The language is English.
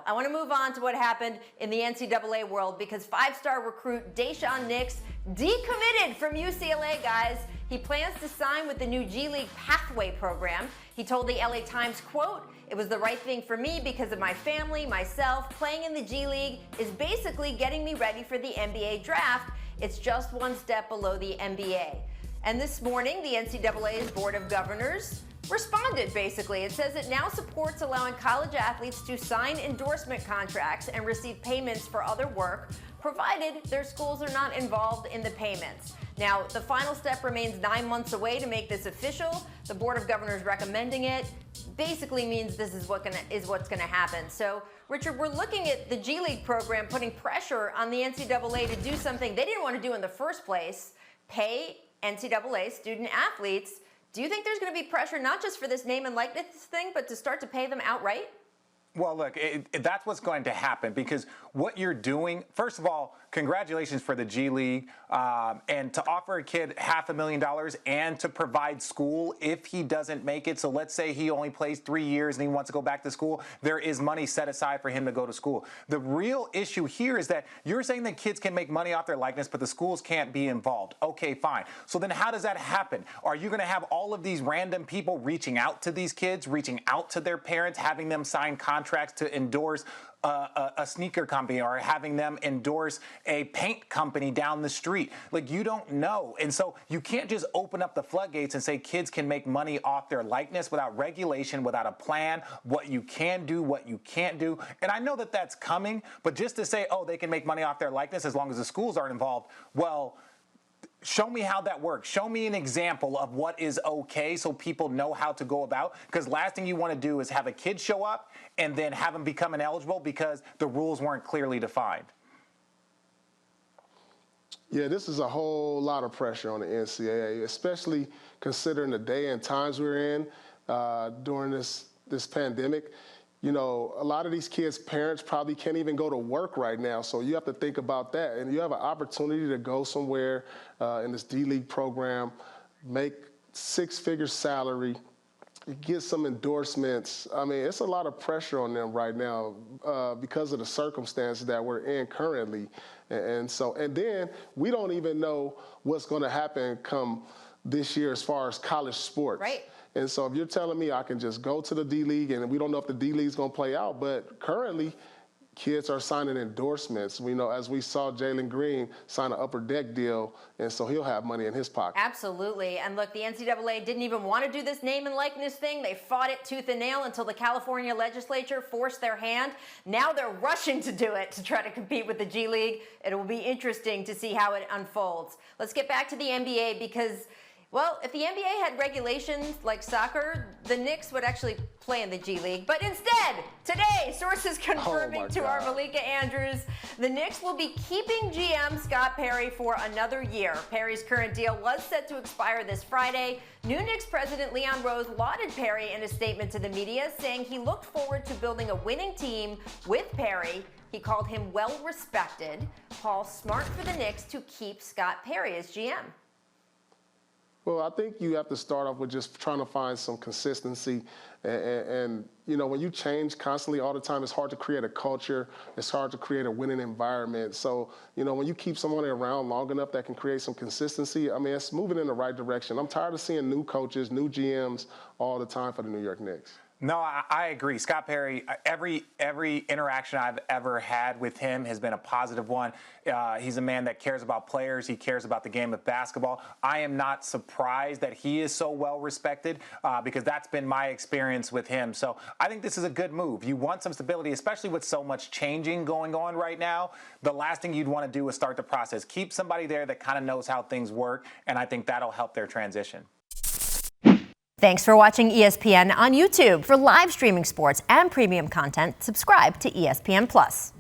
I want to move on to what happened in the NCAA world because five-star recruit Daishen Nix decommitted from UCLA, guys. He plans to sign with the new G League Pathway program. He told the LA Times, quote, "It was the right thing for me because of my family, myself. Playing in the G League is basically getting me ready for the NBA draft. It's just one step below the NBA." And this morning, the NCAA's Board of Governors responded, basically. It says it now supports allowing college athletes to sign endorsement contracts and receive payments for other work, provided their schools are not involved in the payments. Now, the final step remains 9 months away to make this official. The Board of Governors recommending it basically means this is what's gonna happen. So, Richard, we're looking at the G League program putting pressure on the NCAA to do something they didn't want to do in the first place, pay NCAA student athletes. Do you think there's going to be pressure not just for this name and likeness thing, but to start to pay them outright? Well, look, that's what's going to happen because what you're doing, first of all, congratulations for the G League and to offer a kid $500,000 and to provide school if he doesn't make it. So let's say he only plays 3 years and he wants to go back to school. There is money set aside for him to go to school. The real issue here is that you're saying that kids can make money off their likeness, but the schools can't be involved. Okay, fine. So then how does that happen? Are you going to have all of these random people reaching out to these kids, reaching out to their parents, having them sign contracts to endorse a sneaker company or having them endorse a paint company down the street? Like, you don't know. And so you can't just open up the floodgates and say kids can make money off their likeness without regulation, without a plan, what you can do, what you can't do. And I know that that's coming, but just to say, oh, they can make money off their likeness as long as the schools aren't involved, well, show me how that works. Show me an example of what is okay so people know how to go about. Because last thing you want to do is have a kid show up and then have them become ineligible because the rules weren't clearly defined. Yeah, this is a whole lot of pressure on the NCAA, especially considering the day and times we're in during this pandemic. You know, a lot of these kids' parents probably can't even go to work right now, so you have to think about that. And you have an opportunity to go somewhere in this D-League program, make six-figure salary, get some endorsements. I mean, it's a lot of pressure on them right now because of the circumstances that we're in currently. And then we don't even know what's going to happen come this year as far as college sports. Right. And so if you're telling me I can just go to the D-League and we don't know if the D-League is going to play out, but currently kids are signing endorsements. We know, as we saw Jalen Green sign an upper deck deal, and so he'll have money in his pocket. Absolutely. And look, the NCAA didn't even want to do this name and likeness thing. They fought it tooth and nail until the California legislature forced their hand. Now they're rushing to do it to try to compete with the G League. It will be interesting to see how it unfolds. Let's get back to the NBA because, well, if the NBA had regulations like soccer, the Knicks would actually play in the G League. But instead, today, sources confirming to our Malika Andrews, the Knicks will be keeping GM Scott Perry for another year. Perry's current deal was set to expire this Friday. New Knicks president Leon Rose lauded Perry in a statement to the media, saying he looked forward to building a winning team with Perry. He called him well-respected. Paul, smart for the Knicks to keep Scott Perry as GM. Well, I think you have to start off with just trying to find some consistency. And you know, when you change constantly all the time, it's hard to create a culture. It's hard to create a winning environment. So, you know, when you keep someone around long enough that can create some consistency, I mean, it's moving in the right direction. I'm tired of seeing new coaches, new GMs all the time for the New York Knicks. No, I agree. Scott Perry, every interaction I've ever had with him has been a positive one. He's a man that cares about players. He cares about the game of basketball. I am not surprised that he is so well respected because that's been my experience with him. So I think this is a good move. You want some stability, especially with so much changing going on right now. The last thing you'd want to do is start the process. Keep somebody there that kind of knows how things work, and I think that'll help their transition. Thanks for watching ESPN on YouTube. For live streaming sports and premium content, subscribe to ESPN+.